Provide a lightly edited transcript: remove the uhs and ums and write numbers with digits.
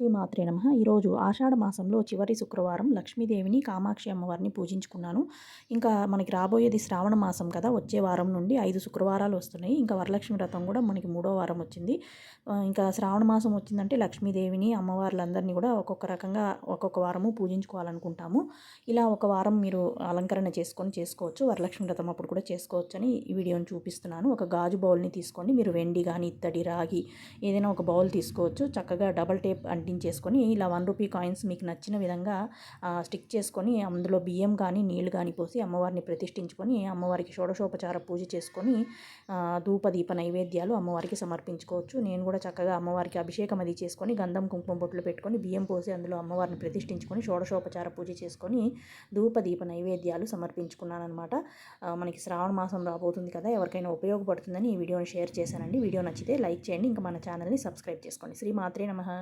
శ్రీమాత్రే నమః. ఈరోజు ఆషాఢ మాసంలో చివరి శుక్రవారం లక్ష్మీదేవిని, కామాక్షి అమ్మవారిని పూజించుకున్నాను. ఇంకా మనకి రాబోయేది శ్రావణ మాసం కదా! వచ్చే వారం నుండి 5 శుక్రవారాలు వస్తున్నాయి. ఇంకా వరలక్ష్మి వ్రతం కూడా మనకి మూడో వారం వచ్చింది. ఇంకా శ్రావణ మాసం వచ్చిందంటే లక్ష్మీదేవిని, అమ్మవార్లందరినీ కూడా ఒక్కొక్క రకంగా ఒక్కొక్క వారము పూజించుకోవాలనుకుంటాము. ఇలా ఒక వారం మీరు అలంకరణ చేసుకోవచ్చు. వరలక్ష్మి వ్రతం అప్పుడు కూడా చేసుకోవచ్చని ఈ వీడియోని చూపిస్తున్నాను. ఒక గాజు బౌల్‌ని తీసుకోండి. మీరు వెండి గాని, ఇత్తడి, రాగి ఏదైనా ఒక బౌల్ తీసుకోవచ్చు. చక్కగా డబల్ టేప్ అంటించేసుకొని ఇలా రూ. 1 కాయిన్స్ మీకు నచ్చిన విధంగా స్టిక్ చేసుకొని అందులో బియ్యం కానీ నీళ్లు కానీ పోసి అమ్మవారిని ప్రతిష్ఠించుకొని అమ్మవారికి షోడశోపచార పూజ చేసుకొని ధూప దీప నైవేద్యాలు అమ్మవారికి సమర్పించుకోవచ్చు. నేను కూడా చక్కగా అమ్మవారికి అభిషేకం అది చేసుకొని గంధం కుంకుమ బొట్లు పెట్టుకొని బియ్యం పోసి అందులో అమ్మవారిని ప్రతిష్ఠించుకొని షోడశోపచార పూజ చేసుకొని ధూప దీప నైవేద్యాలు సమర్పించుకున్నాను అనమాట. మనకి శ్రావణ మాసం రాబోతుంది కదా, ఎవరికైనా ఉపయోగపడుతుందని ఈ వీడియోని షేర్ చేశానండి. వీడియో నచ్చితే లైక్ చేయండి. ఇంకా మన ఛానల్ని సబ్స్క్రైబ్ చేసుకోండి. శ్రీమాత్రే నమః.